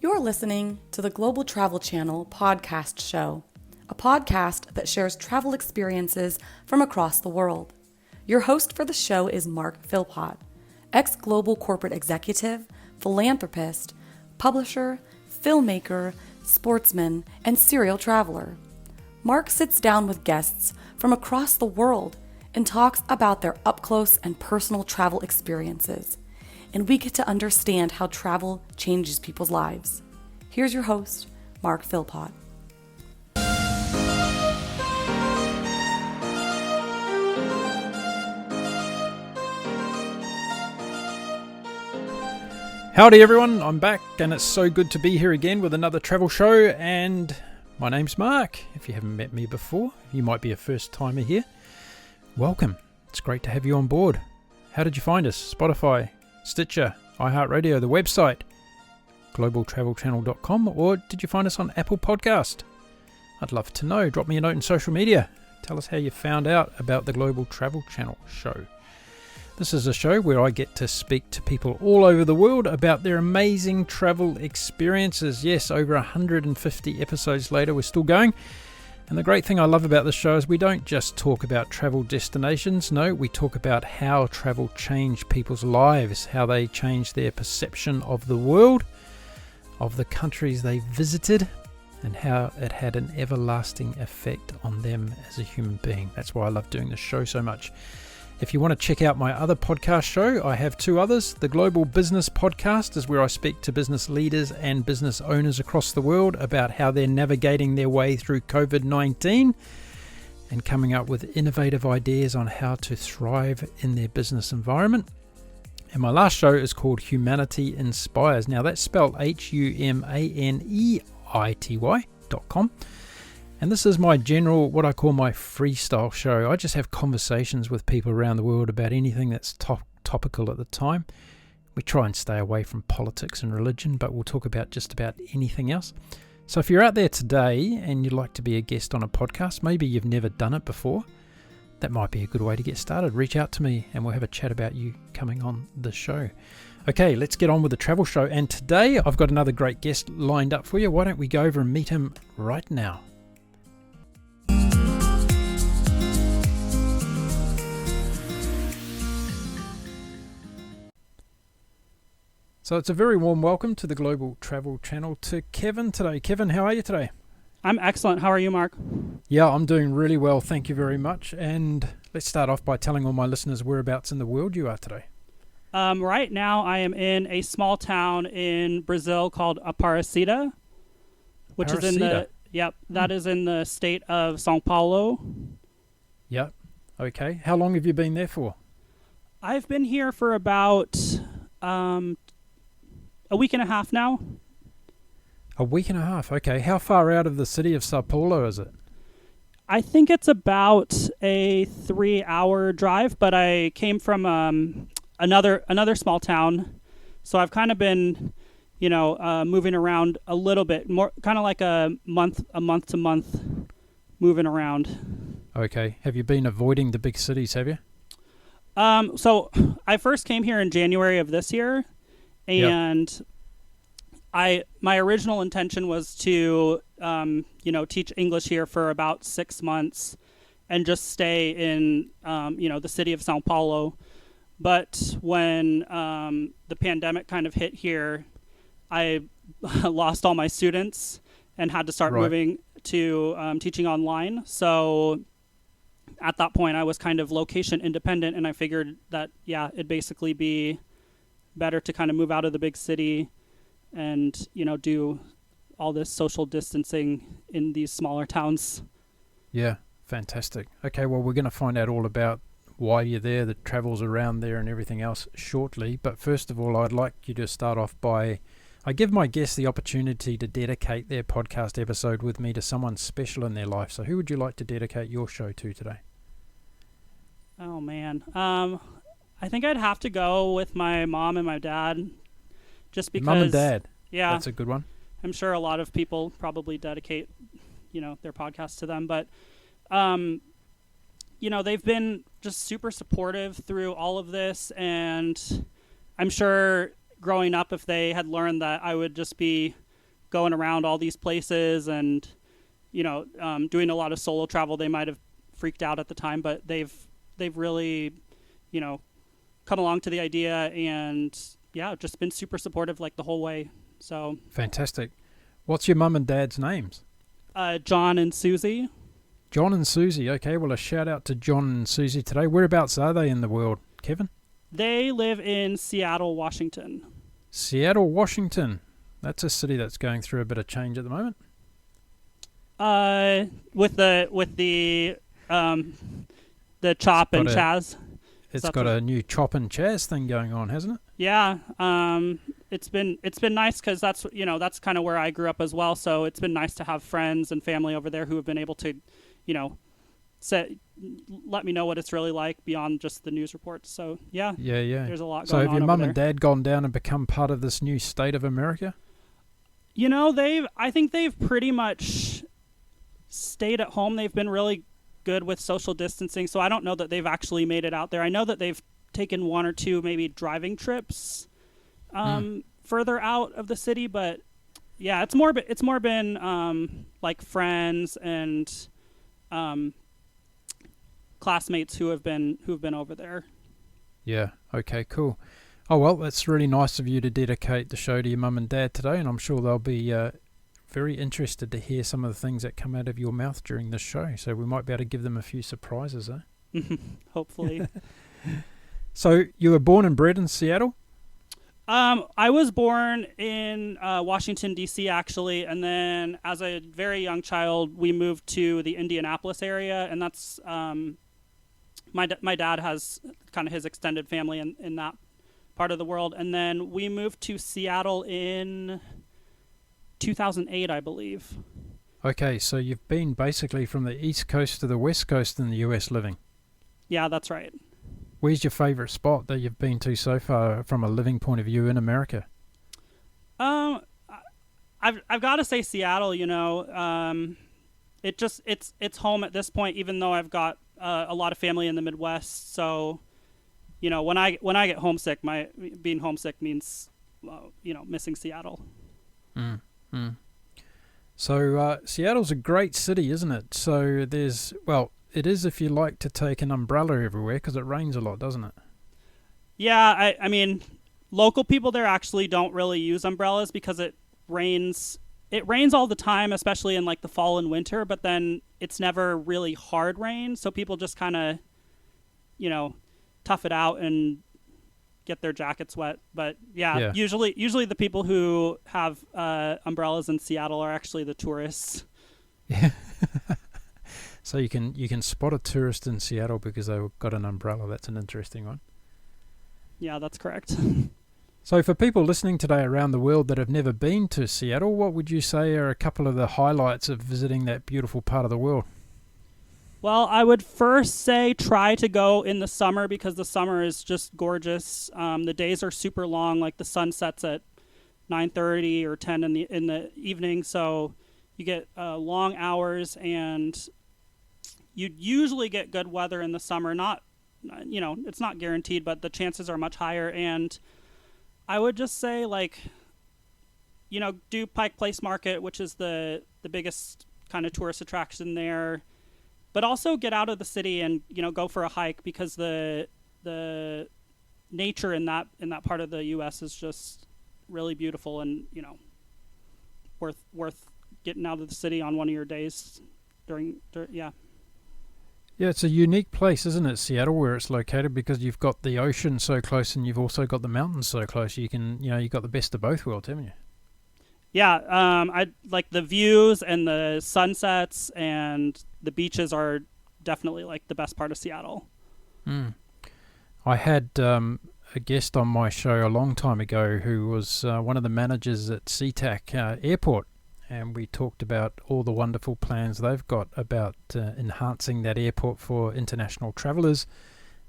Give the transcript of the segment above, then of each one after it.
You're listening to the Global Travel Channel podcast show, a podcast that shares travel experiences from across the world. Your host for the show is Mark Philpott, ex-global corporate executive, philanthropist, publisher, filmmaker, sportsman, and serial traveler. Mark sits down with guests from across the world and talks about their up-close and personal travel experiences. And we get to understand how travel changes people's lives. Here's your host, Mark Philpott. Howdy everyone, I'm back and it's so good to be here again with another travel show, and my name's Mark. If you haven't met me before, you might be a first timer here. Welcome, it's great to have you on board. How did you find us? Spotify, Stitcher, iHeartRadio, the website, globaltravelchannel.com, or did you find us on Apple Podcast? I'd love to know. Drop me a note on social media. Tell us how you found out about the Global Travel Channel show. This is a show where I get to speak to people all over the world about their amazing travel experiences. Yes, over 150 episodes later, we're still going. And the great thing I love about this show is we don't just talk about travel destinations. No, we talk about how travel changed people's lives, how they changed their perception of the world, of the countries they visited, and how it had an everlasting effect on them as a human being. That's why I love doing this show so much. If you want to check out my other podcast show, I have two others. The Global Business Podcast is where I speak to business leaders and business owners across the world about how they're navigating their way through COVID-19 and coming up with innovative ideas on how to thrive in their business environment. And my last show is called Humanity Inspires. Now that's spelled HUMANEITY.com. And this is my general, what I call my freestyle show. I just have conversations with people around the world about anything that's topical at the time. We try and stay away from politics and religion, but we'll talk about just about anything else. So if you're out there today and you'd like to be a guest on a podcast, maybe you've never done it before, that might be a good way to get started. Reach out to me and we'll have a chat about you coming on the show. Okay, let's get on with the travel show. And today I've got another great guest lined up for you. Why don't we go over and meet him right now? So it's a very warm welcome to the Global Travel Channel to Kevin today. Kevin, how are you today? I'm excellent. How are you, Mark? Yeah, I'm doing really well. Thank you very much. And let's start off by telling all my listeners whereabouts in the world you are today. Right now, I am in a small town in Brazil called Aparecida, which is in the that is in the state of São Paulo. Yep. Okay. How long have you been there for? I've been here for about a week and a half now. A week and a half. Okay. How far out of the city of Sao Paulo is it? I think it's about a 3-hour drive, but I came from another small town, so I've kind of been, moving around a little bit more, kind of like a month to month moving around. Okay. Have you been avoiding the big cities, have you? So I first came here in January of this year, and my original intention was to, teach English here for about 6 months and just stay in, the city of São Paulo. But when the pandemic kind of hit here, I lost all my students and had to start moving to teaching online. So at that point, I was kind of location independent, and I figured that, it'd basically be better to kind of move out of the big city and, do all this social distancing in these smaller towns. Yeah, fantastic. Okay, well, we're going to find out all about why you're there, the travels around there and everything else shortly. But first of all, I'd like you to start off by, I give my guests the opportunity to dedicate their podcast episode with me to someone special in their life. So who would you like to dedicate your show to today? Oh, man. I think I'd have to go with my mom and my dad, just because... Mom and dad. Yeah. That's a good one. I'm sure a lot of people probably dedicate, their podcast to them. But, they've been just super supportive through all of this. And I'm sure growing up, if they had learned that I would just be going around all these places and, doing a lot of solo travel. They might have freaked out at the time, but they've really, come along to the idea and just been super supportive like the whole way. So fantastic. What's your mum and dad's names? John and Susie. John and Susie. Okay, well, a shout out to John and Susie today. Whereabouts are they in the world, Kevin? They live in Seattle, Washington. Seattle, Washington. That's a city that's going through a bit of change at the moment. With the Chop and Chaz. It's got a new Chop and Chaz thing going on, hasn't it? Yeah. It's been nice because that's kind of where I grew up as well. So it's been nice to have friends and family over there who have been able to, let me know what it's really like beyond just the news reports. So yeah. There's a lot going on. So have your mum and there. dad gone down and become part of this new state of America? I think they've pretty much stayed at home. They've been really good with social distancing. So I don't know that they've actually made it out there. I know that they've taken one or two maybe driving trips further out of the city, but yeah, it's more been like friends and classmates who have been over there. Yeah. Okay. Cool. Oh well, that's really nice of you to dedicate the show to your mum and dad today, and I'm sure they'll be very interested to hear some of the things that come out of your mouth during this show. So we might be able to give them a few surprises, eh? Hopefully. So you were born and bred in Seattle? I was born in Washington, D.C., actually, and then as a very young child, we moved to the Indianapolis area, and that's my dad has kind of his extended family in that part of the world, and then we moved to Seattle in 2008, I believe. Okay, so you've been basically from the East Coast to the West Coast in the US living. Yeah, that's right. Where's your favourite spot that you've been to so far from a living point of view in America? I've got to say Seattle. It's home at this point, even though I've got a lot of family in the Midwest. So, when I get homesick, being homesick means missing Seattle. So Seattle's a great city, isn't it? So it is if you like to take an umbrella everywhere because it rains a lot, doesn't it? Yeah, I mean, local people there actually don't really use umbrellas because it rains. It rains all the time, especially in like the fall and winter, but then it's never really hard rain. So people just kind of, tough it out and get their jackets wet. But yeah. Usually the people who have umbrellas in Seattle are actually the tourists. Yeah. So you can spot a tourist in Seattle because they've got an umbrella. That's an interesting one. Yeah, that's correct. So for people listening today around the world that have never been to Seattle, what would you say are a couple of the highlights of visiting that beautiful part of the world? Well, I would first say try to go in the summer because the summer is just gorgeous. The days are super long, like the sun sets at 9:30 or 10 in the evening, so you get long hours, and you usually get good weather in the summer. Not, it's not guaranteed, but the chances are much higher. And I would just say, do Pike Place Market, which is the biggest kind of tourist attraction there. But also get out of the city and go for a hike because the nature in that part of the U.S. is just really beautiful and worth getting out of the city on one of your days during. Yeah, it's a unique place, isn't it, Seattle, where it's located because you've got the ocean so close and you've also got the mountains so close. You can you've got the best of both worlds, haven't you? Yeah, I like the views and the sunsets, and the beaches are definitely like the best part of Seattle. I had a guest on my show a long time ago who was one of the managers at SeaTac Airport, and we talked about all the wonderful plans they've got about enhancing that airport for international travellers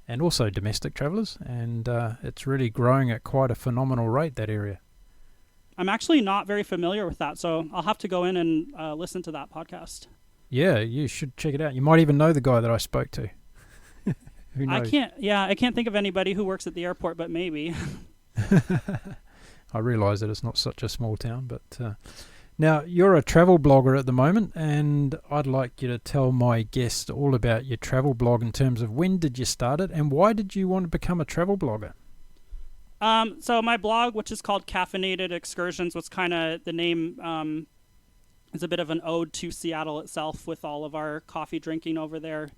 and also domestic travellers, and it's really growing at quite a phenomenal rate, that area. I'm actually not very familiar with that, so I'll have to go in and listen to that podcast. Yeah, you should check it out. You might even know the guy that I spoke to. Who knows? I can't think of anybody who works at the airport, but maybe. I realise that it's not such a small town, but Now, you're a travel blogger at the moment, and I'd like you to tell my guest all about your travel blog in terms of when did you start it and why did you want to become a travel blogger? So my blog, which is called Caffeinated Excursions, was kind of the name is a bit of an ode to Seattle itself with all of our coffee drinking over there.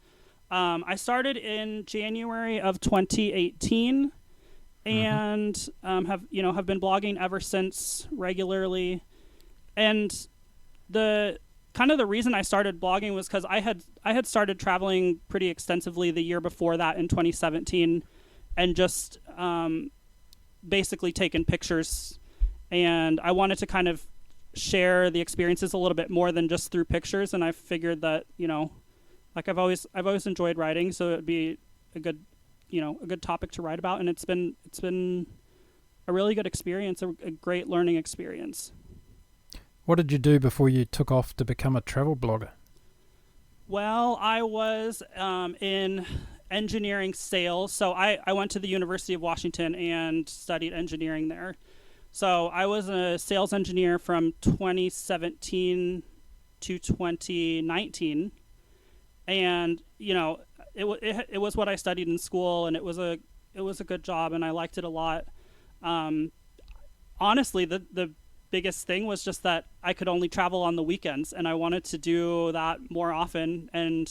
I started in January of 2018 and have been blogging ever since regularly. And the reason I started blogging was because I had started traveling pretty extensively the year before that in 2017 and just basically taken pictures, and I wanted to kind of share the experiences a little bit more than just through pictures. And I figured that, like I've always enjoyed writing, so it'd be a good topic to write about. And it's been a really good experience, a great learning experience. What did you do before you took off to become a travel blogger? Well, I was in engineering sales. So I went to the University of Washington and studied engineering there. So I was a sales engineer from 2017 to 2019. And, it was what I studied in school, and it was a good job, and I liked it a lot. Honestly, the biggest thing was just that I could only travel on the weekends, and I wanted to do that more often. And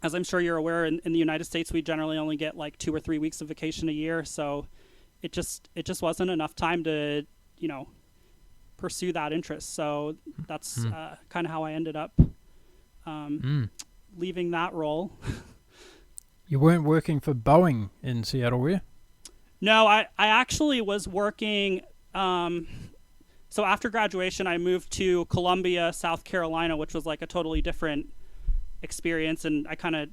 as I'm sure you're aware, in the United States, we generally only get like 2 or 3 weeks of vacation a year. So it just wasn't enough time to, pursue that interest. So that's kind of how I ended up leaving that role. You weren't working for Boeing in Seattle, were you? No, I actually was working. So after graduation, I moved to Columbia, South Carolina, which was like a totally different experience. And I kind of,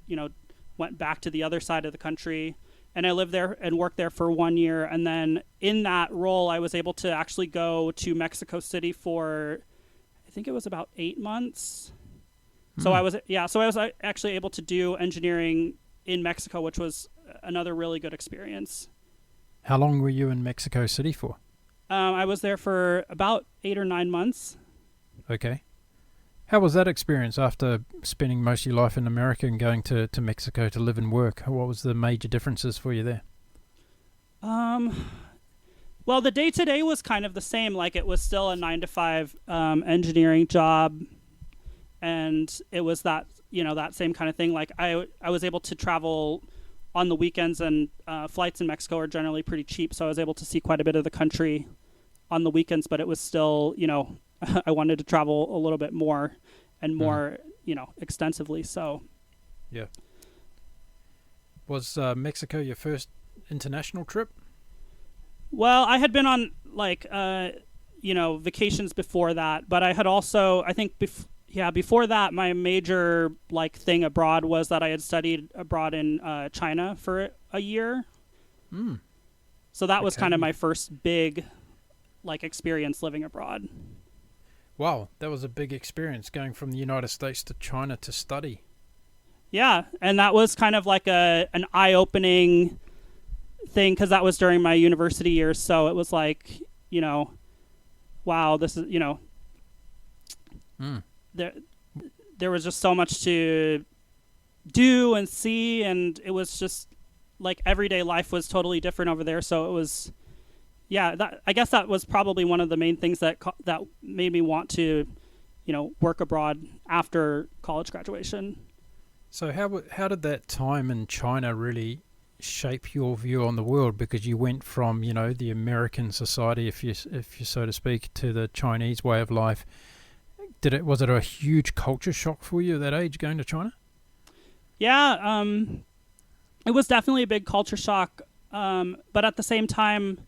went back to the other side of the country, and I lived there and worked there for 1 year. And then in that role, I was able to actually go to Mexico City for, I think it was about 8 months. So I was actually able to do engineering in Mexico, which was another really good experience. How long were you in Mexico City for? I was there for about 8 or 9 months. Okay. How was that experience after spending most of your life in America and going to Mexico to live and work? What was the major differences for you there? Well, the day-to-day was kind of the same. Like, it was still a 9-to-5 engineering job. And it was that same kind of thing. Like I was able to travel on the weekends, and flights in Mexico are generally pretty cheap. So I was able to see quite a bit of the country on the weekends, but it was still, I wanted to travel a little bit more and more, extensively. So. Yeah. Was Mexico your first international trip? Well, I had been on vacations before that, but I had also, I think before that, my major thing abroad was that I had studied abroad in China for a year. So that was kind of my first big experience living abroad. Wow, that was a big experience going from the United States to China to study. Yeah, and that was kind of like an eye-opening thing, because that was during my university years. So it was like, wow, this is, there was just so much to do and see, and it was just like everyday life was totally different over there. So it was, I guess that was probably one of the main things that made me want to, work abroad after college graduation. So how did that time in China really shape your view on the world? Because you went from, the American society, if you so to speak, to the Chinese way of life. Was it a huge culture shock for you at that age going to China? Yeah, it was definitely a big culture shock. But at the same time,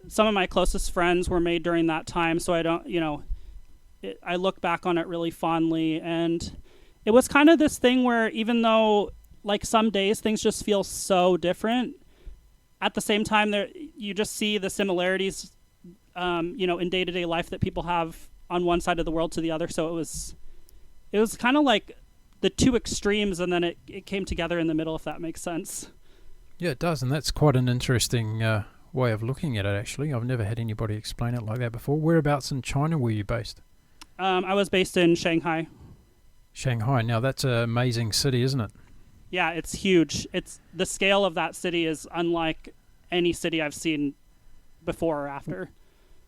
some of my closest friends were made during that time, so I don't, I look back on it really fondly. And it was kind of this thing where, even though some days things just feel so different, at the same time you just see the similarities, in day-to-day life that people have on one side of the world to the other. So it was kind of like the two extremes, and then it came together in the middle, if that makes sense. Yeah, it does, and that's quite an interesting way of looking at it, actually. I've never had anybody explain it like that before. Whereabouts in China were you based? I was based in Shanghai. Shanghai. Now, that's an amazing city, isn't it? Yeah, it's huge. It's the scale of that city is unlike any city I've seen before or after.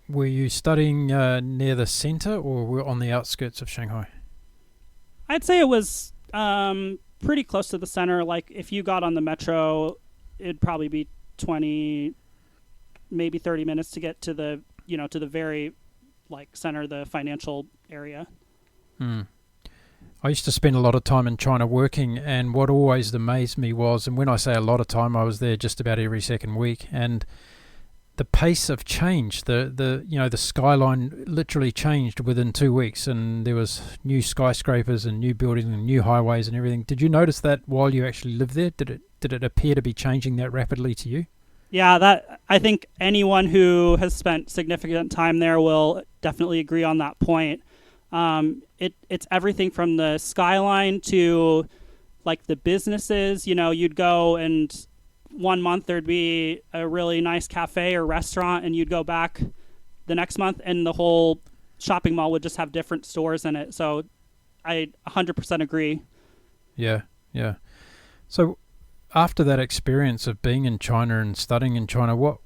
Were you studying near the center or were on the outskirts of Shanghai? I'd say it was pretty close to the center. Like if you got on the metro, it'd probably be 20, maybe 30 minutes to get to the, to the very like center, the financial area. I used to spend a lot of time in China working, and what always amazed me was, and when I say a lot of time, I was there just about every second week, and the pace of change, the skyline literally changed within 2 weeks, and there was new skyscrapers and new buildings and new highways and everything. Did you notice that while you actually lived there? Did it appear to be changing that rapidly to you? Yeah, that I think anyone who has spent significant time there will definitely agree on that point. It's everything from the skyline to like the businesses. You'd go and 1 month there'd be a really nice cafe or restaurant, and you'd go back the next month and the whole shopping mall would just have different stores in it. So I 100% agree. Yeah. So after that experience of being in China and studying in China, what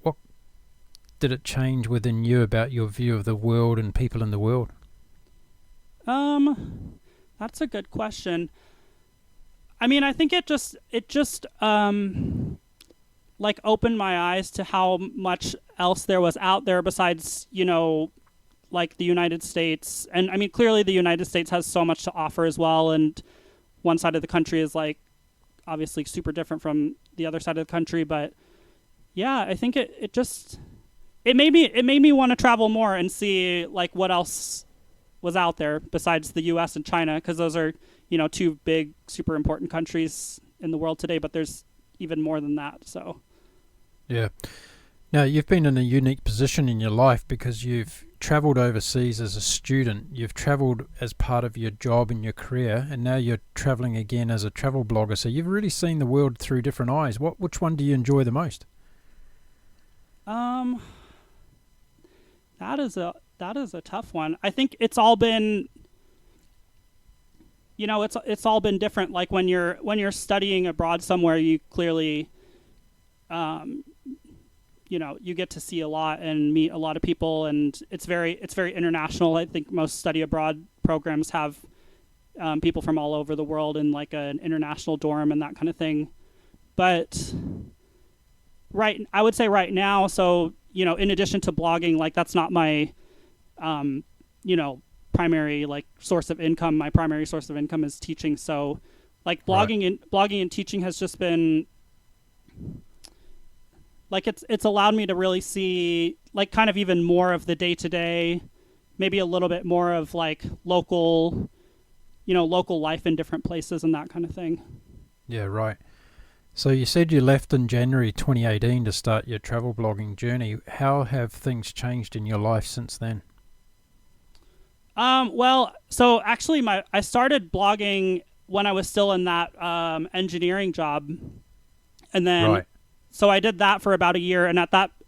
did it change within you about your view of the world and people in the world? That's a good question. I mean, I think it just like opened my eyes to how much else there was out there besides, like the United States. And I mean, clearly the United States has so much to offer as well. And one side of the country is like obviously super different from the other side of the country. But yeah, I think it made me want to travel more and see like what else was out there besides the US and China, because those are, two big, super important countries in the world today, but there's even more than that. So yeah. Now, you've been in a unique position in your life because you've traveled overseas as a student, you've traveled as part of your job and your career, and now you're traveling again as a travel blogger. So you've really seen the world through different eyes. Which one do you enjoy the most? That is a tough one. I think it's all been, it's all been different. Like when you're studying abroad somewhere, you clearly, you get to see a lot and meet a lot of people, and it's very international. I think most study abroad programs have people from all over the world in like an international dorm and that kind of thing. But I would say right now, so, in addition to blogging, like that's not my primary like source of income. My primary source of income is teaching. So like blogging and teaching has just been like, it's allowed me to really see like kind of even more of the day to day, maybe a little bit more of like local life in different places and that kind of thing. Yeah, right. So you said you left in January 2018 to start your travel blogging journey. How have things changed in your life since then? Well, so actually I started blogging when I was still in that engineering job. And then so I did that for about a year, and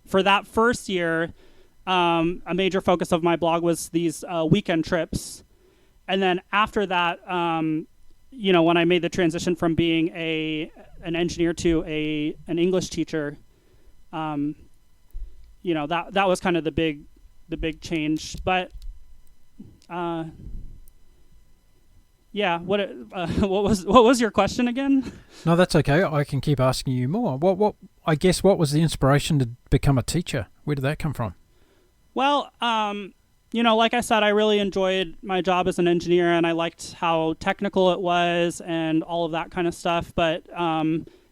for that first year, a major focus of my blog was these weekend trips. And then after that, when I made the transition from being an engineer to an English teacher, that was kind of the big change. But yeah, what was your question again? No, that's okay. I can keep asking you more. What was the inspiration to become a teacher? Where did that come from? Well, like I said, I really enjoyed my job as an engineer, and I liked how technical it was and all of that kind of stuff. But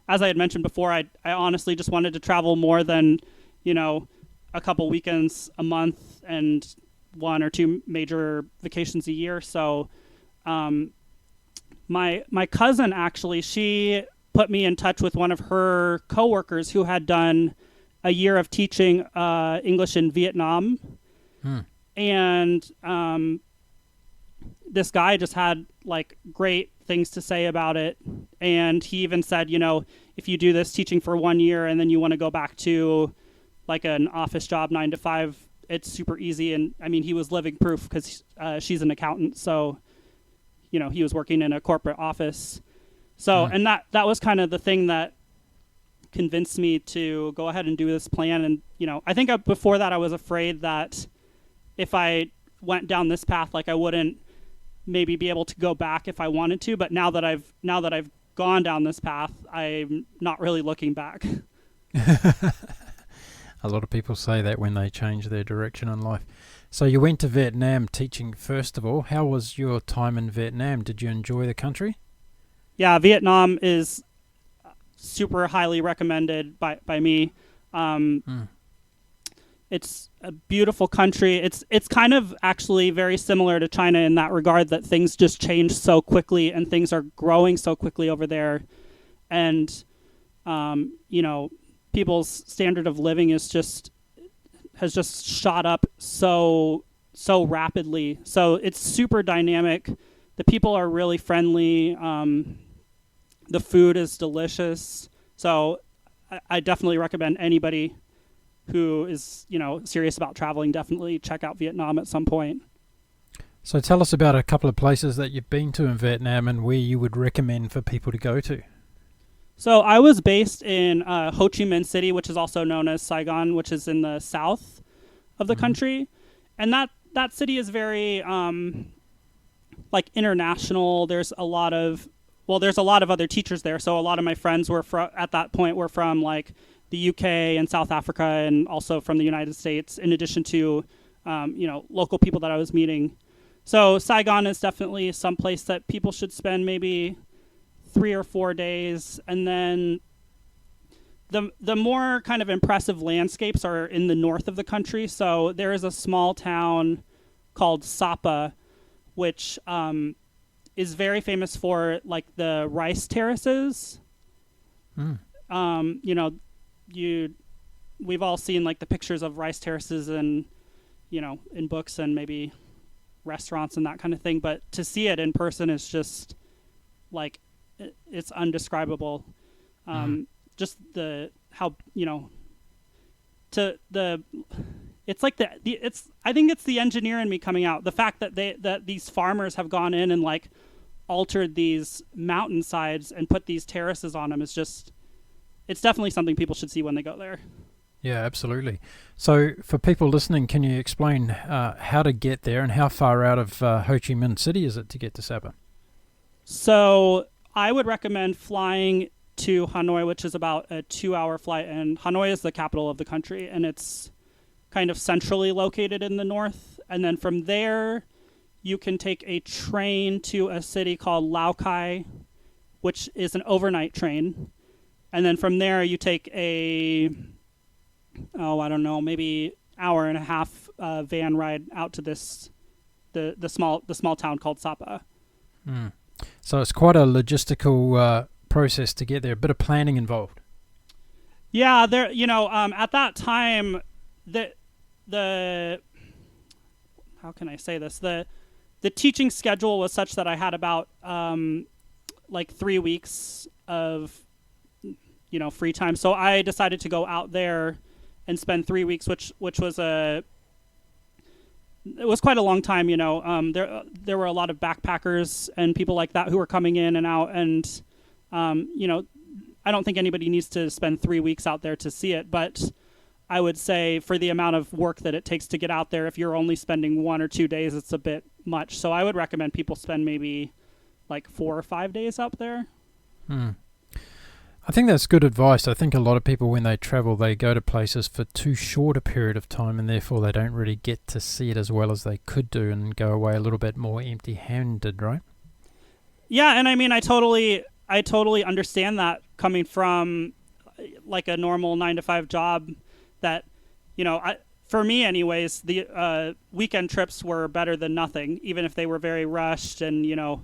as I had mentioned before, I honestly just wanted to travel more than, a couple weekends a month and 1 or 2 major vacations a year. So my cousin, actually, she put me in touch with one of her coworkers who had done a year of teaching English in Vietnam. And this guy just had like great things to say about it. And he even said, if you do this teaching for 1 year and then you want to go back to, like an office job, 9 to 5. It's super easy. And I mean, he was living proof because she's an accountant. So, you know, he was working in a corporate office. So, and that was kind of the thing that convinced me to go ahead and do this plan. And, you know, I think before that I was afraid that if I went down this path, like I wouldn't maybe be able to go back if I wanted to. But now that I've gone down this path, I'm not really looking back. A lot of people say that when they change their direction in life. So you went to Vietnam teaching first of all. How was your time in Vietnam? Did you enjoy the country? Yeah, Vietnam is super highly recommended by me. It's a beautiful country. It's kind of actually very similar to China in that regard, that things just change so quickly and things are growing so quickly over there. And, you know, people's standard of living has just shot up so rapidly. So it's super dynamic. The people are really friendly. The food is delicious. So I definitely recommend anybody who is, you know, serious about traveling, definitely check out Vietnam at some point. So tell us about a couple of places that you've been to in Vietnam and where you would recommend for people to go to. So I was based in Ho Chi Minh City, which is also known as Saigon, which is in the south of the country. And that city is very like international. There's a lot of other teachers there. So a lot of my friends were at that point were from like the UK and South Africa, and also from the United States, in addition to you know, local people that I was meeting. So Saigon is definitely some place that people should spend maybe 3 or 4 days. And then the more kind of impressive landscapes are in the north of the country. So there is a small town called Sapa, which is very famous for like the rice terraces. You know, we've all seen like the pictures of rice terraces and, you know, in books and maybe restaurants and that kind of thing. But to see it in person is just like, it's undescribable. Just how, you know, it's like I think it's the engineer in me coming out. The fact that these farmers have gone in and like altered these mountainsides and put these terraces on them is just, it's definitely something people should see when they go there. Yeah, absolutely. So for people listening, can you explain how to get there and how far out of Ho Chi Minh City is it to get to Sapa? So I would recommend flying to Hanoi, which is about a 2-hour flight. And Hanoi is the capital of the country, and it's kind of centrally located in the north. And then from there, you can take a train to a city called Lao Cai, which is an overnight train. And then from there, you take maybe hour and a half van ride out to the small town called Sapa. So it's quite a logistical process to get there. A bit of planning involved. Yeah, there. You know, at that time, the how can I say this? The teaching schedule was such that I had about like 3 weeks of, you know, free time. So I decided to go out there and spend 3 weeks, which was it was quite a long time, you know. There were a lot of backpackers and people like that who were coming in and out, and you know, I don't think anybody needs to spend 3 weeks out there to see it, but I would say for the amount of work that it takes to get out there, if you're only spending 1 or 2 days, it's a bit much. So I would recommend people spend maybe like 4 or 5 days up there. I think that's good advice. I think a lot of people, when they travel, they go to places for too short a period of time, and therefore they don't really get to see it as well as they could do, and go away a little bit more empty-handed, right? Yeah, and I mean, I totally understand that, coming from like a normal 9-to-5 job. That, you know, for me anyways, the weekend trips were better than nothing, even if they were very rushed and, you know,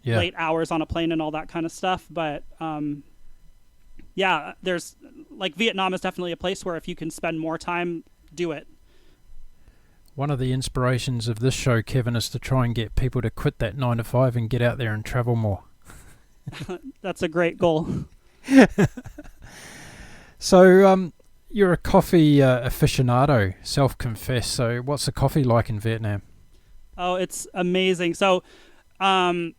late hours on a plane and all that kind of stuff. But yeah, there's like Vietnam is definitely a place where if you can spend more time, do it. One of the inspirations of this show, Kevin, is to try and get people to quit that 9-to-5 and get out there and travel more. That's a great goal. So, you're a coffee aficionado, self-confessed. So what's the coffee like in Vietnam? Oh, it's amazing. So, yeah,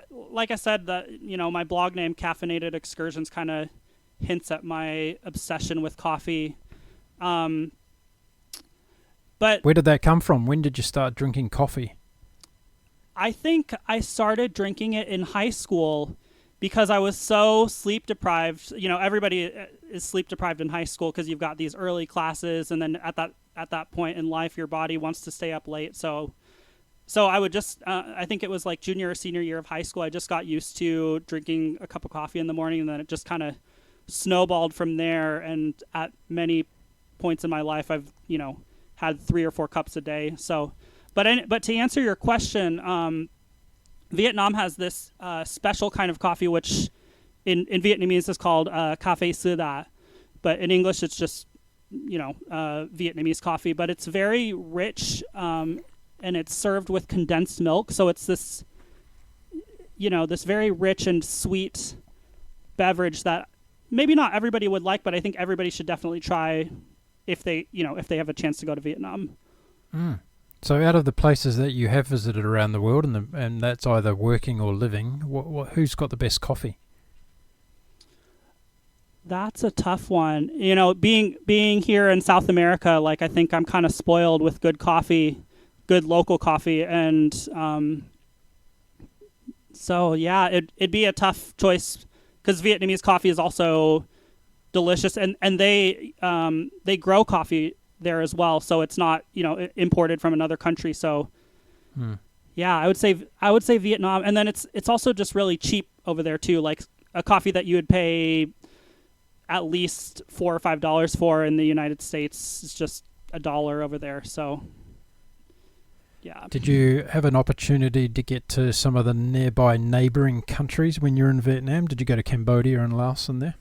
like I said, my blog name, Caffeinated Excursions, kind of hints at my obsession with coffee. But where did that come from? When did you start drinking coffee? I think I started drinking it in high school because I was so sleep deprived. Everybody is sleep deprived in high school because you've got these early classes, and then at that point in life, your body wants to stay up late. So I would just, I think it was like junior or senior year of high school, I just got used to drinking a cup of coffee in the morning, and then it just kind of snowballed from there. And at many points in my life, I've, had 3 or 4 cups a day. So, but to answer your question, Vietnam has this special kind of coffee, which in Vietnamese is called café sữa, but in English it's just, Vietnamese coffee. But it's very rich, and it's served with condensed milk. So it's this, this very rich and sweet beverage that maybe not everybody would like, but I think everybody should definitely try if they have a chance to go to Vietnam. Mm. So out of the places that you have visited around the world, and that's either working or living, who's got the best coffee? That's a tough one. Being here in South America, like, I think I'm kind of spoiled with good coffee, good local coffee, and so yeah, it'd be a tough choice because Vietnamese coffee is also delicious, and they grow coffee there as well, so it's not imported from another country. So yeah, I would say Vietnam, and then it's also just really cheap over there too. Like a coffee that you would pay at least $4 or $5 for in the United States is just $1 over there. So yeah. Did you have an opportunity to get to some of the nearby neighboring countries when you were in Vietnam? Did you go to Cambodia and Laos and there?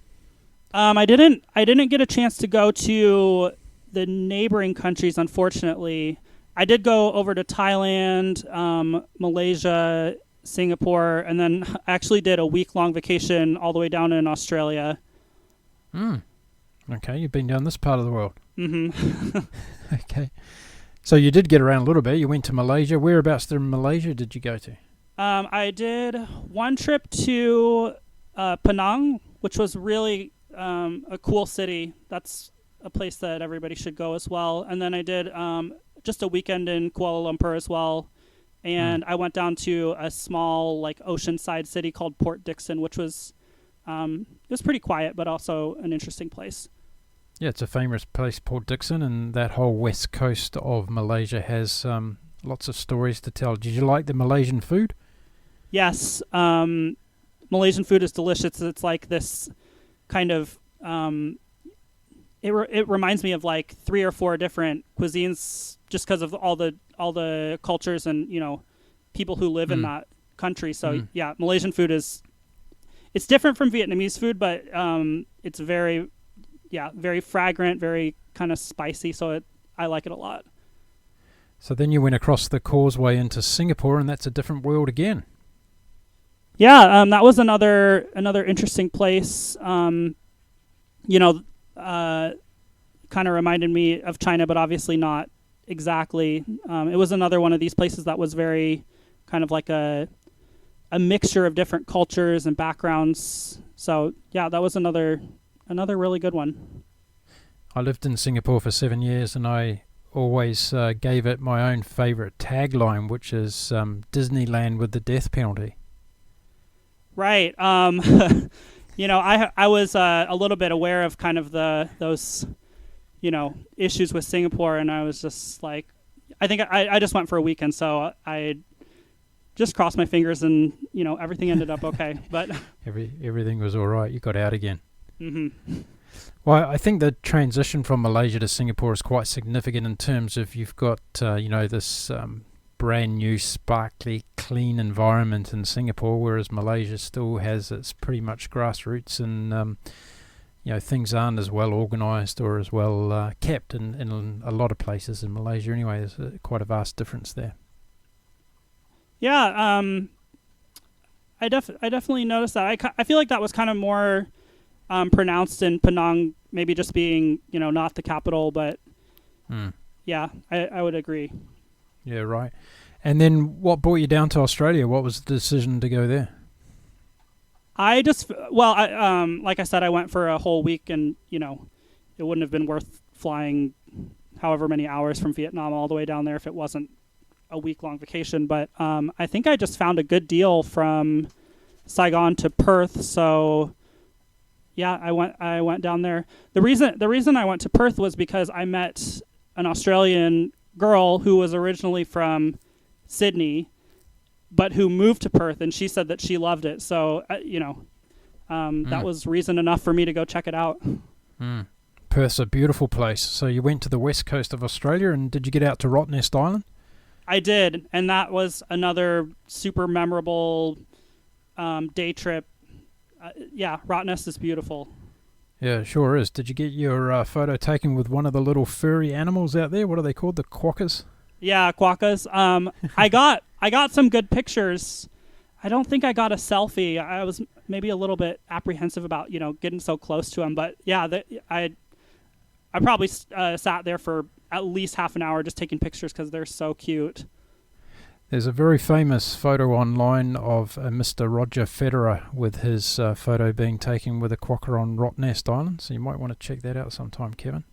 I didn't get a chance to go to the neighboring countries, unfortunately. I did go over to Thailand, Malaysia, Singapore, and then I actually did a week-long vacation all the way down in Australia. Okay, you've been down this part of the world. Mm-hmm. Okay. So you did get around a little bit. You went to Malaysia. Whereabouts in Malaysia did you go to? I did one trip to Penang, which was really a cool city. That's a place that everybody should go as well. And then I did just a weekend in Kuala Lumpur as well. And I went down to a small, like, oceanside city called Port Dickson, which was it was pretty quiet, but also an interesting place. Yeah, it's a famous place, Port Dickson, and that whole west coast of Malaysia has lots of stories to tell. Did you like the Malaysian food? Yes, Malaysian food is delicious. It's like this kind of it reminds me of like 3 or 4 different cuisines just because of all the cultures and people who live in that country. So yeah, Malaysian food it's different from Vietnamese food, but it's very fragrant, very kind of spicy. So I like it a lot. So then you went across the causeway into Singapore, and that's a different world again. Yeah, that was another interesting place. Kind of reminded me of China, but obviously not exactly. It was another one of these places that was very kind of like a mixture of different cultures and backgrounds. So yeah, that was another really good one. I lived in Singapore for 7 years, and I always gave it my own favourite tagline, which is Disneyland with the death penalty. Right. I was a little bit aware of kind of those issues with Singapore, and I was just like, I think I just went for a weekend, so I just crossed my fingers, and everything ended up okay. But everything was all right. You got out again. Mm-hmm. Well, I think the transition from Malaysia to Singapore is quite significant in terms of you've got this brand new, sparkly, clean environment in Singapore, whereas Malaysia still has its pretty much grassroots, and things aren't as well organised or as well kept in a lot of places in Malaysia. Anyway, there's quite a vast difference there. Yeah, I definitely noticed that. I feel like that was kind of more pronounced in Penang, maybe just being, not the capital, but yeah, I would agree. Yeah, right. And then what brought you down to Australia? What was the decision to go there? I like I said, I went for a whole week, and, it wouldn't have been worth flying however many hours from Vietnam all the way down there if it wasn't a week-long vacation. But I think I just found a good deal from Saigon to Perth, so yeah, I went down there. The reason I went to Perth was because I met an Australian girl who was originally from Sydney, but who moved to Perth, and she said that she loved it. So that was reason enough for me to go check it out. Perth's a beautiful place. So you went to the west coast of Australia, and did you get out to Rottnest Island? I did, and that was another super memorable day trip. Rottnest is beautiful. Yeah, it sure is. Did you get your photo taken with one of the little furry animals out there? What are they called? The quokkas? Yeah, quokkas. I got some good pictures. I don't think I got a selfie. I was maybe a little bit apprehensive about getting so close to them, but yeah, I probably sat there for at least half an hour just taking pictures because they're so cute. There's a very famous photo online of Mr. Roger Federer with his photo being taken with a quokka on Rottnest Island, so you might want to check that out sometime, Kevin.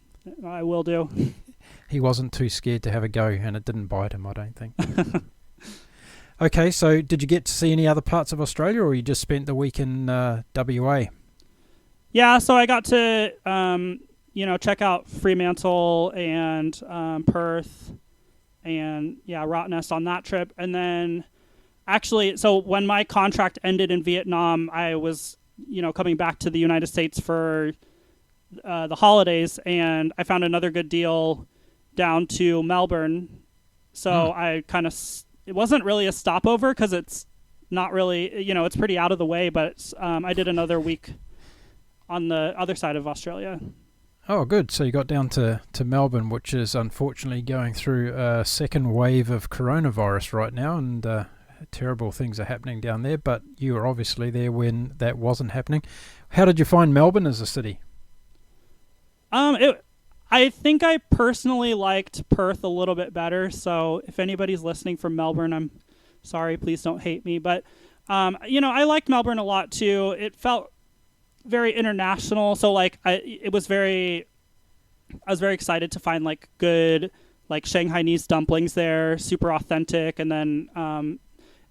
I will do. He wasn't too scared to have a go, and it didn't bite him, I don't think. Okay, so did you get to see any other parts of Australia, or you just spent the week in WA? Yeah, so I got to check out Fremantle and Perth and Rottnest on that trip. And then actually, so when my contract ended in Vietnam, I was coming back to the United States for the holidays, and I found another good deal down to Melbourne. So I kind of it wasn't really a stopover because it's not really it's pretty out of the way, but I did another week on the other side of Australia. Oh, good. So you got down to Melbourne, which is unfortunately going through a second wave of coronavirus right now, and terrible things are happening down there, but you were obviously there when that wasn't happening. How did you find Melbourne as a city? I think I personally liked Perth a little bit better, so if anybody's listening from Melbourne, I'm sorry, please don't hate me, but I liked Melbourne a lot too. It felt very international, so I was very excited to find good Shanghainese dumplings there, super authentic, and then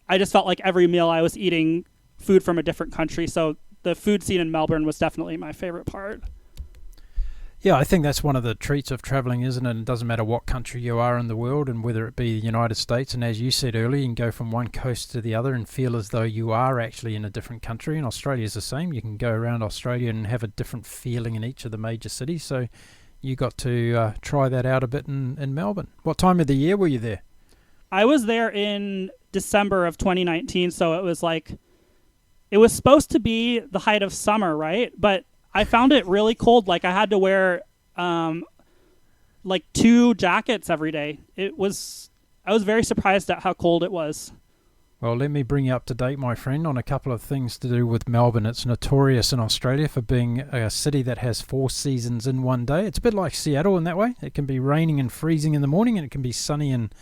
I just felt like every meal I was eating food from a different country, so the food scene in Melbourne was definitely my favorite part. Yeah, I think that's one of the treats of travelling, isn't it? It doesn't matter what country you are in the world, and whether it be the United States, and as you said earlier, you can go from one coast to the other and feel as though you are actually in a different country, and Australia's the same. You can go around Australia and have a different feeling in each of the major cities, so you got to try that out a bit in Melbourne. What time of the year were you there? I was there in December of 2019, so it was supposed to be the height of summer, right? But I found it really cold. I had to wear 2 jackets every day. I was very surprised at how cold it was. Well, let me bring you up to date, my friend, on a couple of things to do with Melbourne. It's notorious in Australia for being a city that has 4 seasons in one day. It's a bit like Seattle in that way. It can be raining and freezing in the morning, and it can be sunny and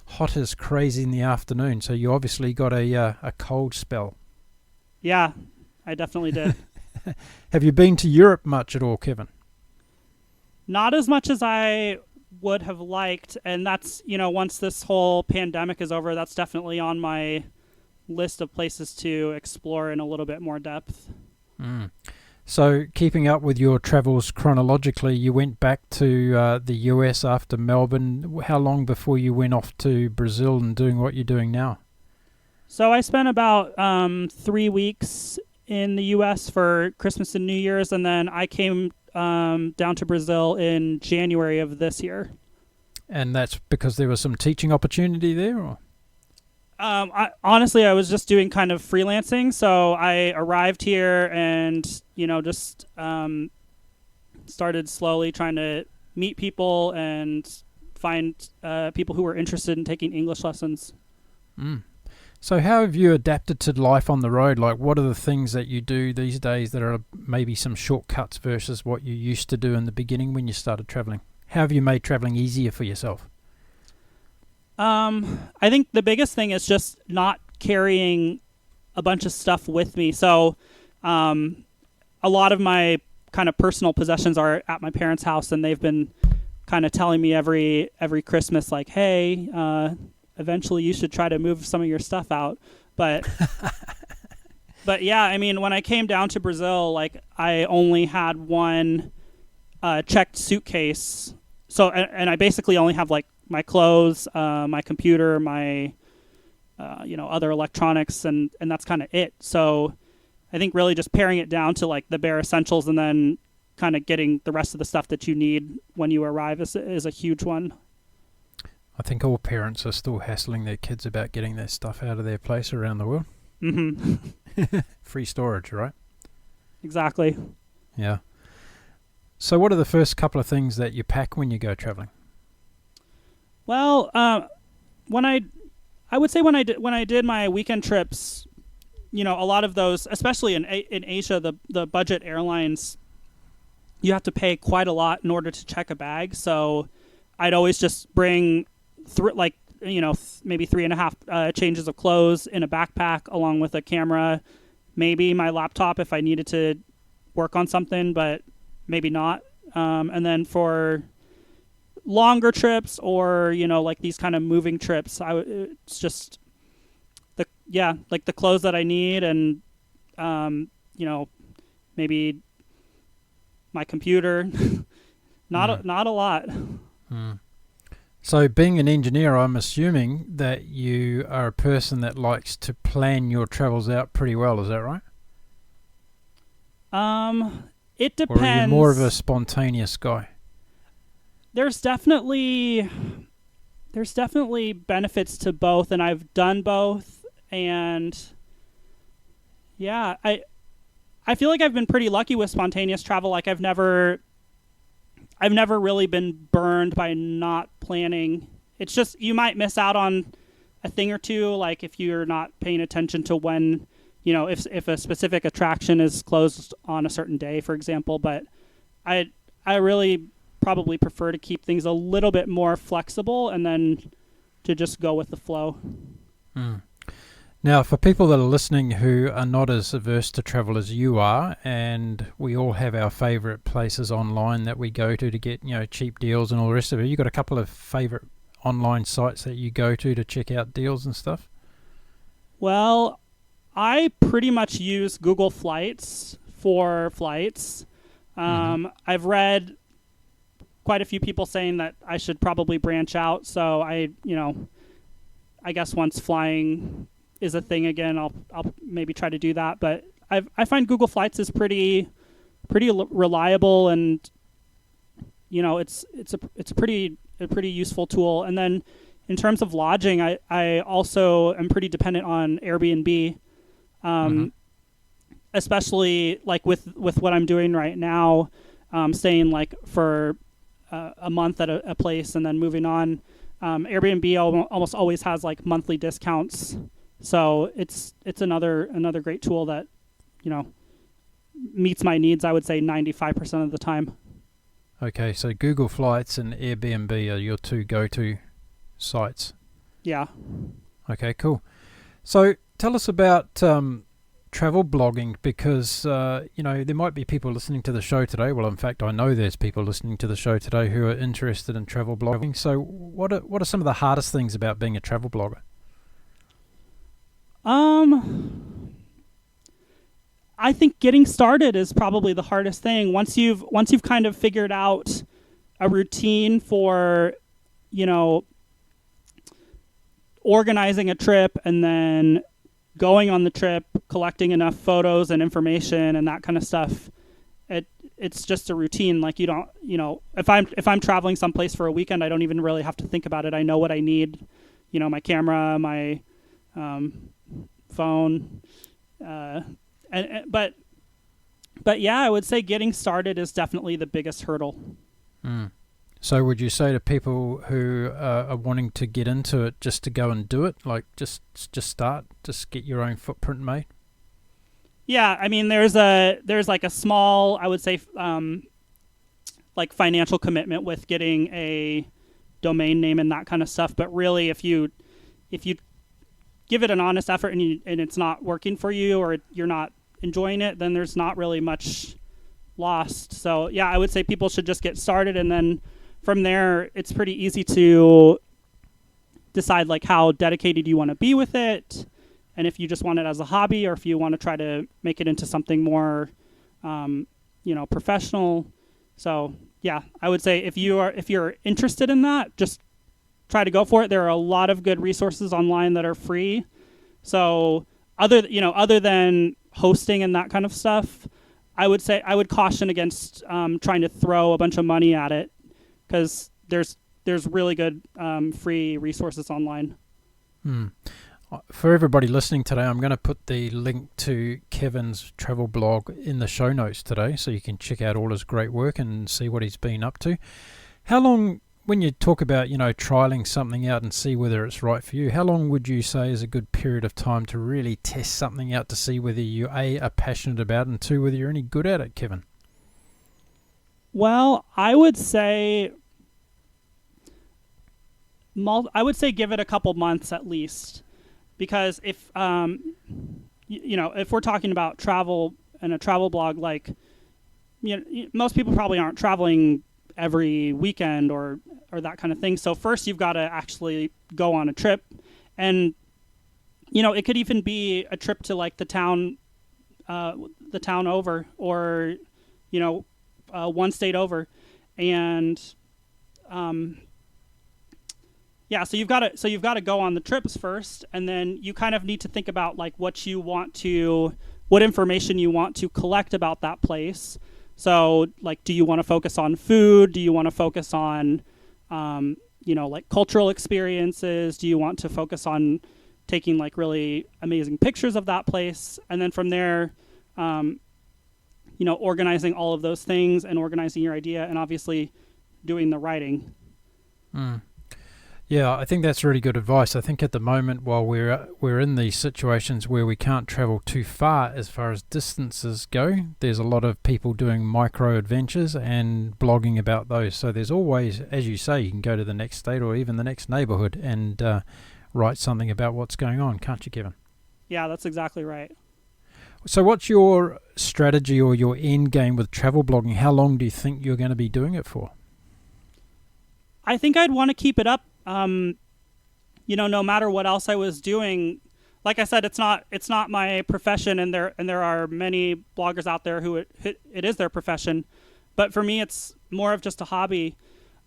hot as crazy in the afternoon. So you obviously got a cold spell. Yeah, I definitely did. Have you been to Europe much at all, Kevin? Not as much as I would have liked, and that's, once this whole pandemic is over, that's definitely on my list of places to explore in a little bit more depth. So, keeping up with your travels chronologically, you went back to the US after Melbourne. How long before you went off to Brazil and doing what you're doing now? So I spent about 3 weeks in the U.S. for Christmas and New Year's, and then I came down to Brazil in January of this year. And that's because there was some teaching opportunity there, or? Honestly, I was just doing kind of freelancing, so I arrived here and, just started slowly trying to meet people and find people who were interested in taking English lessons. So how have you adapted to life on the road? Like, what are the things that you do these days that are maybe some shortcuts versus what you used to do in the beginning when you started traveling? How have you made traveling easier for yourself? I think the biggest thing is just not carrying a bunch of stuff with me. So a lot of my kind of personal possessions are at my parents' house, and they've been kind of telling me every Christmas, like, hey, eventually you should try to move some of your stuff out. But but yeah, I mean, when I came down to Brazil, like, I only had one checked suitcase. So and I basically only have like my clothes, my computer, my other electronics, and that's kind of it. So I think really just paring it down to like the bare essentials, and then kind of getting the rest of the stuff that you need when you arrive is a huge one. I think all parents are still hassling their kids about getting their stuff out of their place around the world. Mm-hmm. Free storage, right? Exactly. Yeah. So what are the first couple of things that you pack when you go traveling? Well, when I did my weekend trips, a lot of those, especially in Asia, the budget airlines, you have to pay quite a lot in order to check a bag. So I'd always just bring maybe 3.5 changes of clothes in a backpack, along with a camera, maybe my laptop if I needed to work on something, but maybe not. And then for longer trips or like these kind of moving trips, it's just the clothes that I need, and maybe my computer. Not a lot. So being an engineer, I'm assuming that you are a person that likes to plan your travels out pretty well. Is that right? It depends. Or are you more of a spontaneous guy? There's definitely benefits to both, and I've done both, and yeah, I feel like I've been pretty lucky with spontaneous travel. Like I've never really been burned by not planning. It's just you might miss out on a thing or two, like if you're not paying attention to when, if a specific attraction is closed on a certain day, for example. But I really probably prefer to keep things a little bit more flexible and then to just go with the flow. Now, for people that are listening who are not as averse to travel as you are, and we all have our favourite places online that we go to get, cheap deals and all the rest of it, you got a couple of favourite online sites that you go to check out deals and stuff? Well, I pretty much use Google Flights for flights. I've read quite a few people saying that I should probably branch out, so I guess once flying is a thing again, I'll maybe try to do that. But I find Google Flights is pretty reliable, and it's a pretty useful tool. And then in terms of lodging, I also am pretty dependent on Airbnb, especially like with what I'm doing right now, staying like for a month at a place and then moving on. Airbnb almost always has like monthly discounts. So it's another great tool that, meets my needs, I would say 95% of the time. Okay, so Google Flights and Airbnb are your two go-to sites. Yeah. Okay, cool. So tell us about travel blogging, because, there might be people listening to the show today. Well, in fact, I know there's people listening to the show today who are interested in travel blogging. So what are some of the hardest things about being a travel blogger? I think getting started is probably the hardest thing. Once you've kind of figured out a routine for, organizing a trip and then going on the trip, collecting enough photos and information and that kind of stuff, it's just a routine. Like you don't, if I'm traveling someplace for a weekend, I don't even really have to think about it. I know what I need, my camera, my phone, but yeah, I would say getting started is definitely the biggest hurdle. So would you say to people who are wanting to get into it just to go and do it, like just start, just get your own footprint made? Yeah, I mean, there's like a small, I would say, like financial commitment with getting a domain name and that kind of stuff. But really, if you give it an honest effort and it's not working for you, or you're not enjoying it, then there's not really much lost. So yeah, I would say people should just get started, and then from there, it's pretty easy to decide like how dedicated you want to be with it, and if you just want it as a hobby, or if you want to try to make it into something more, professional. So yeah, I would say if you're interested in that, just try to go for it. There are a lot of good resources online that are free. So other than hosting and that kind of stuff, I would say I would caution against trying to throw a bunch of money at it, because there's really good free resources online. For everybody listening today, I'm going to put the link to Kevin's travel blog in the show notes today, so you can check out all his great work and see what he's been up to. How long, when you talk about, trialing something out and see whether it's right for you, how long would you say is a good period of time to really test something out to see whether you, A, are passionate about it, and 2, whether you're any good at it, Kevin? Well, I would say give it a couple months at least, because if if we're talking about travel and a travel blog, like most people probably aren't traveling every weekend or that kind of thing. So first you've got to actually go on a trip, and it could even be a trip to like the town over, or one state over, and so you've got to go on the trips first, and then you kind of need to think about like what information you want to collect about that place. So like, do you want to focus on food? Do you want to focus on like cultural experiences? Do you want to focus on taking like really amazing pictures of that place? And then from there, organizing all of those things and organizing your idea, and obviously doing the writing. Yeah, I think that's really good advice. I think at the moment, while we're in these situations where we can't travel too far as distances go, there's a lot of people doing micro adventures and blogging about those. So there's always, as you say, you can go to the next state or even the next neighborhood and write something about what's going on, can't you, Kevin? Yeah, that's exactly right. So what's your strategy or your end game with travel blogging? How long do you think you're going to be doing it for? I think I'd want to keep it up. No matter what else I was doing. Like I said, it's not my profession, and there are many bloggers out there who it is their profession, but for me it's more of just a hobby.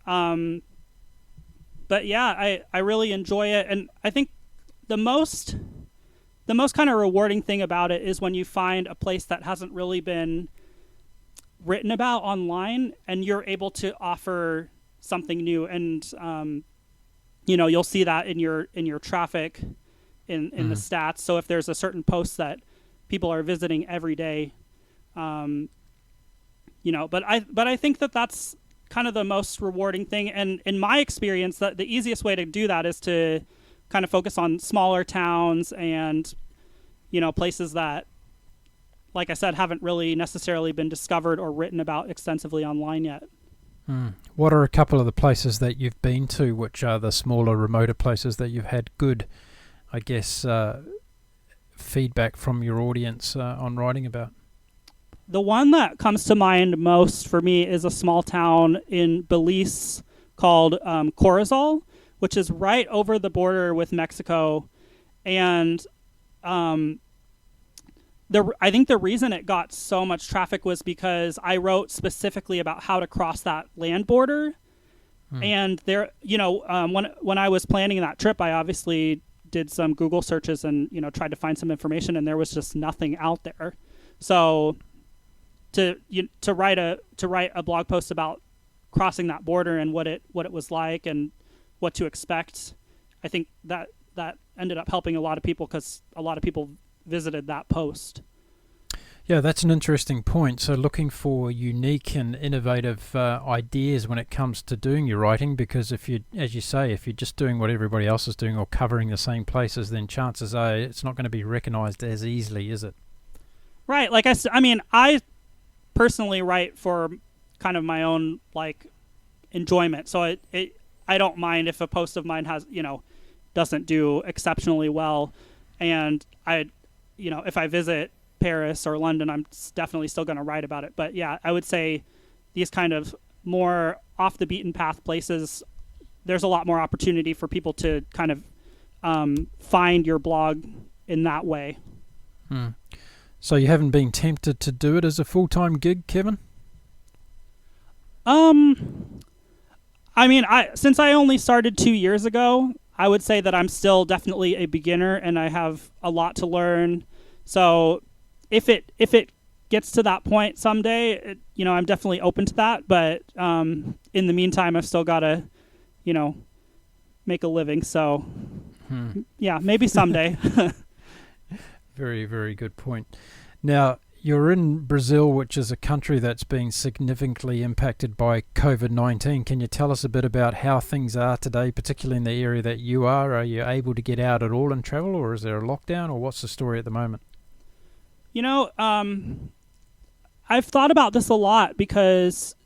But yeah, I really enjoy it, and I think the most kind of rewarding thing about it is when you find a place that hasn't really been written about online, and you're able to offer something new, and you'll see that in your traffic in the stats. So if there's a certain post that people are visiting every day, but I think that's kind of the most rewarding thing. And in my experience, that the easiest way to do that is to kind of focus on smaller towns and, places that, like I said, haven't really necessarily been discovered or written about extensively online yet. What are a couple of the places that you've been to, which are the smaller, remoter places that you've had good, I guess, feedback from your audience on writing about? The one that comes to mind most for me is a small town in Belize called Corozal, which is right over the border with Mexico. And I think the reason it got so much traffic was because I wrote specifically about how to cross that land border. And there, when I was planning that trip, I obviously did some Google searches and, tried to find some information, and there was just nothing out there. So to write a blog post about crossing that border and what it was like and what to expect, I think that ended up helping a lot of people, because a lot of people visited that post. Yeah, that's an interesting point. So looking for unique and innovative ideas when it comes to doing your writing, because if you, as you say, if you're just doing what everybody else is doing or covering the same places, then chances are it's not going to be recognized as easily, is it? Right. Like I mean, I personally write for kind of my own like enjoyment. So I don't mind if a post of mine has, doesn't do exceptionally well. And if I visit Paris or London, I'm definitely still going to write about it. But yeah, I would say these kind of more off the beaten path places, there's a lot more opportunity for people to kind of find your blog in that way. So you haven't been tempted to do it as a full-time gig, Kevin? I mean, since I only started 2 years ago, I would say that I'm still definitely a beginner and I have a lot to learn. So if it gets to that point someday, I'm definitely open to that. But in the meantime, I've still got to, make a living. So yeah, maybe someday. Very, very good point. Now, you're in Brazil, which is a country that's been significantly impacted by COVID-19. Can you tell us a bit about how things are today, particularly in the area that you are? Are you able to get out at all and travel, or is there a lockdown, or what's the story at the moment? I've thought about this a lot because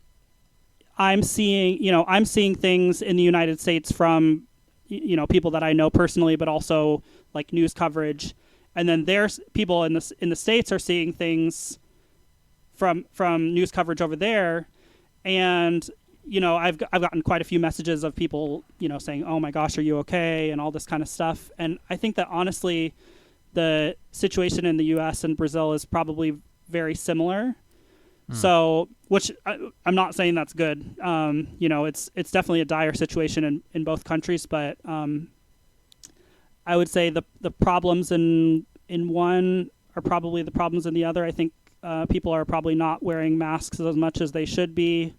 I'm seeing things in the United States from, people that I know personally, but also like news coverage. And then there's people in the States are seeing things from news coverage over there. And, I've gotten quite a few messages of people, saying, oh my gosh, are you okay? And all this kind of stuff. And I think that honestly, the situation in the U.S. and Brazil is probably very similar. So, which I'm not saying that's good. It's definitely a dire situation in both countries, but I would say the problems in one are probably the problems in the other. I think people are probably not wearing masks as much as they should be.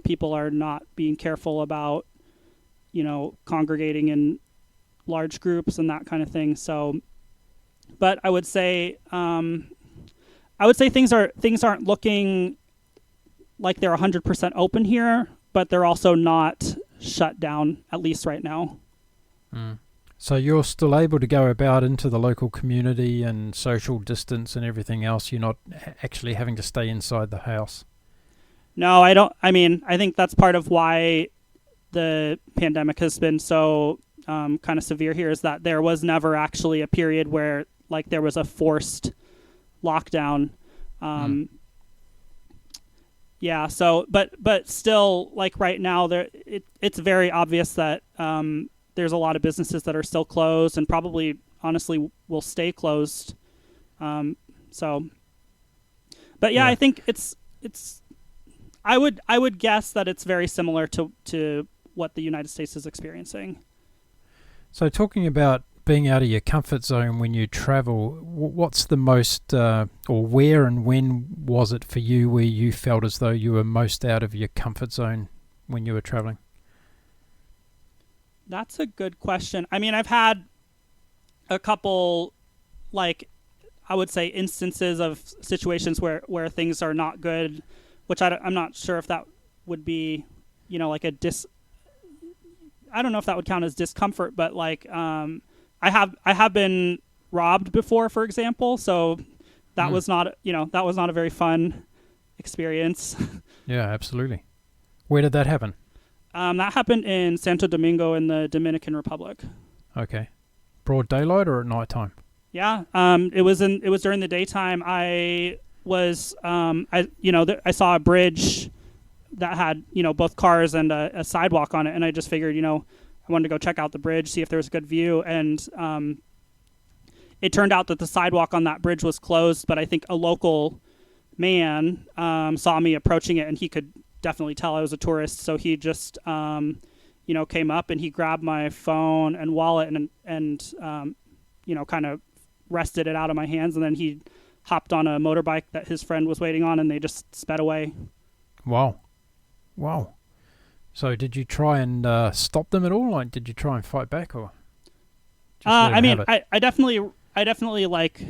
People are not being careful about, congregating in large groups and that kind of thing. So, but I would say things aren't looking like they're 100% open here, but they're also not shut down, at least right now. So you're still able to go about into the local community and social distance and everything else. You're not actually having to stay inside the house. No, I don't. I mean, I think that's part of why the pandemic has been so kind of severe here, is that there was never actually a period where like there was a forced lockdown. Yeah. So, but still, like right now, it's very obvious that there's a lot of businesses that are still closed and probably, honestly, will stay closed. But yeah, I think it's. I would guess that it's very similar to what the United States is experiencing. So, talking about being out of your comfort zone when you travel, what's the most, or where and when was it for you where you felt as though you were most out of your comfort zone when you were traveling? That's a good question. I mean, I've had a couple, like, I would say instances of situations where things are not good, which I'm not sure if that would be, like I don't know if that would count as discomfort, but like, I have been robbed before, for example. So that was not a very fun experience. Yeah, absolutely. Where did that happen? That happened in Santo Domingo in the Dominican Republic. Okay. Broad daylight or at night time? Yeah. It was during the daytime. I saw a bridge that had, both cars and a sidewalk on it. And I just figured, I wanted to go check out the bridge, see if there was a good view. And it turned out that the sidewalk on that bridge was closed, but I think a local man saw me approaching it, and he could definitely tell I was a tourist. So he just, came up and he grabbed my phone and wallet and kind of wrested it out of my hands. And then he hopped on a motorbike that his friend was waiting on, and they just sped away. Wow. So did you try and stop them at all? Like, did you try and fight back, or? I mean, I definitely like,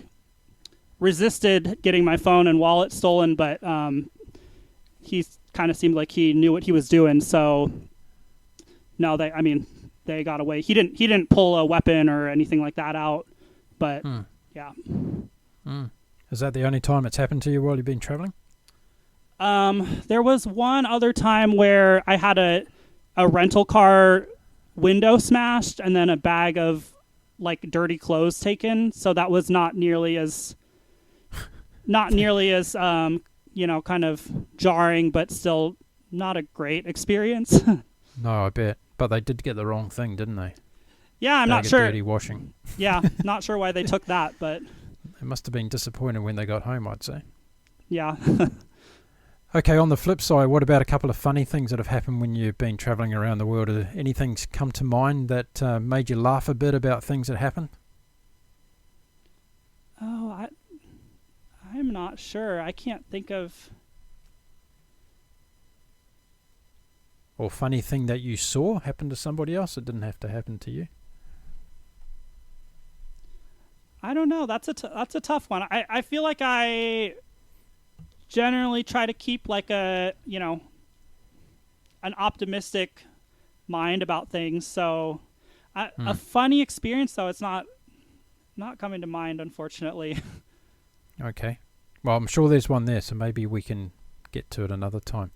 resisted getting my phone and wallet stolen, but he kind of seemed like he knew what he was doing. So no, they got away. He didn't pull a weapon or anything like that out, but yeah. Is that the only time it's happened to you while you've been traveling? There was one other time where I had a rental car window smashed and then a bag of like dirty clothes taken. So that was not nearly as kind of jarring, but still not a great experience. No, I bet. But they did get the wrong thing, didn't they? Yeah, I'm not sure. Dirty washing. Yeah, not sure why they took that, but they must have been disappointed when they got home, I'd say. Yeah. Okay, on the flip side, what about a couple of funny things that have happened when you've been traveling around the world? Anything come to mind that made you laugh a bit about things that happened? Oh, I'm not sure. I can't think of... Or funny thing that you saw happen to somebody else? It didn't have to happen to you. I don't know. That's a tough one. I feel like I generally try to keep like an optimistic mind about things. So a funny experience, though, it's not coming to mind, unfortunately. Okay. Well, I'm sure there's one there, so maybe we can get to it another time.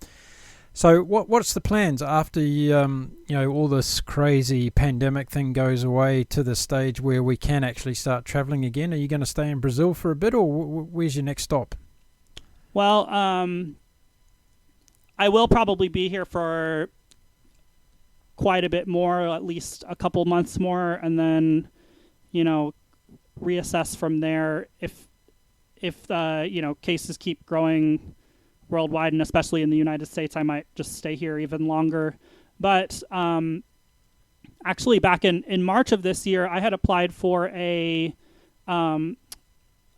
So what's the plans after all this crazy pandemic thing goes away to the stage where we can actually start traveling again? Are you going to stay in Brazil for a bit, or where's your next stop? Well, I will probably be here for quite a bit more, at least a couple months more, and then, reassess from there if cases keep growing worldwide, and especially in the United States, I might just stay here even longer. But actually, back in March of this year, I had applied for a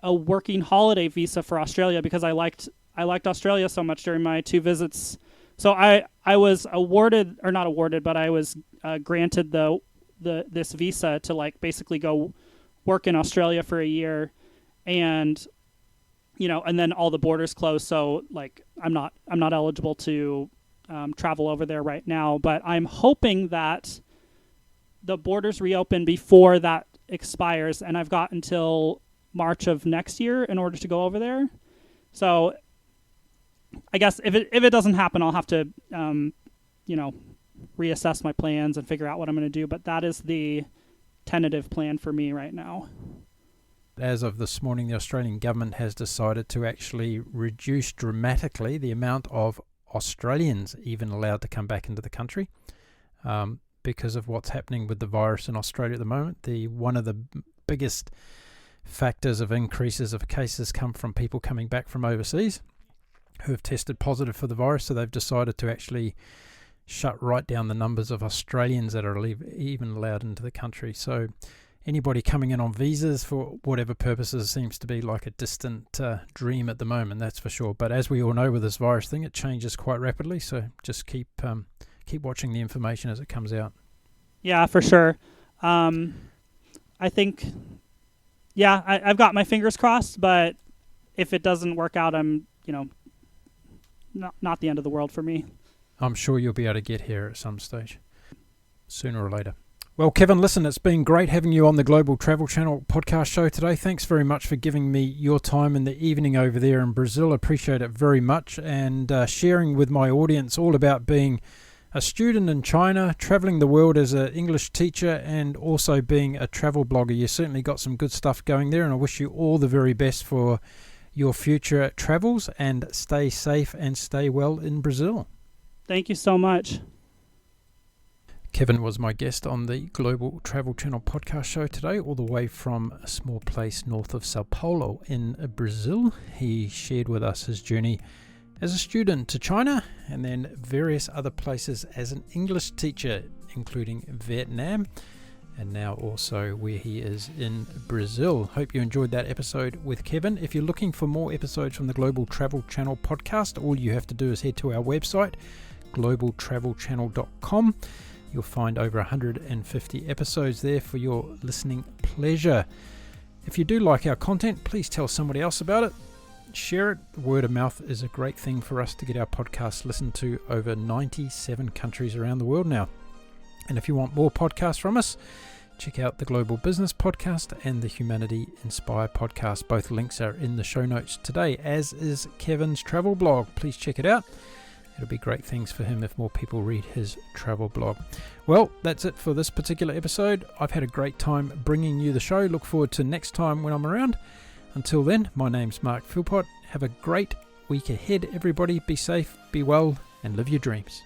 working holiday visa for Australia because I liked Australia so much during my 2 visits. So I was awarded, or not awarded, but I was granted this visa to basically go work in Australia for a year, and and then all the borders closed, so I'm not eligible to travel over there right now. But I'm hoping that the borders reopen before that expires, and I've got until March of next year in order to go over there. So I guess if it doesn't happen, I'll have to reassess my plans and figure out what I'm going to do. But that is the tentative plan for me right now. As of this morning, the Australian government has decided to actually reduce dramatically the amount of Australians even allowed to come back into the country because of what's happening with the virus in Australia at the moment. One of the biggest factors of increases of cases come from people coming back from overseas who have tested positive for the virus, so they've decided to actually shut right down the numbers of Australians that are even allowed into the country. So anybody coming in on visas for whatever purposes seems to be like a distant dream at the moment, that's for sure. But as we all know with this virus thing, it changes quite rapidly, so just keep watching the information as it comes out. Yeah, for sure. I think, I've got my fingers crossed, but if it doesn't work out, I'm, not the end of the world for me. I'm sure you'll be able to get here at some stage, sooner or later. Well, Kevin, listen, it's been great having you on the Global Travel Channel podcast show today. Thanks very much for giving me your time in the evening over there in Brazil. Appreciate it very much, and sharing with my audience all about being a student in China, traveling the world as an English teacher, and also being a travel blogger. You certainly got some good stuff going there, and I wish you all the very best for your future travels, and stay safe and stay well in Brazil. Thank you so much. Kevin was my guest on the Global Travel Channel podcast show today, all the way from a small place north of Sao Paulo in Brazil. He shared with us his journey as a student to China, and then various other places as an English teacher, including Vietnam, and now also where he is in Brazil. Hope you enjoyed that episode with Kevin. If you're looking for more episodes from the Global Travel Channel podcast, all you have to do is head to our website, globaltravelchannel.com. You'll find over 150 episodes there for your listening pleasure. If you do like our content, please tell somebody else about it. Share it. Word of mouth is a great thing for us to get our podcast listened to over 97 countries around the world now. And if you want more podcasts from us, check out the Global Business Podcast and the Humanity Inspire Podcast. Both links are in the show notes today, as is Kevin's travel blog. Please check it out. It'll be great things for him if more people read his travel blog. Well, that's it for this particular episode. I've had a great time bringing you the show. Look forward to next time when I'm around. Until then, my name's Mark Philpott. Have a great week ahead, everybody. Be safe, be well, and live your dreams.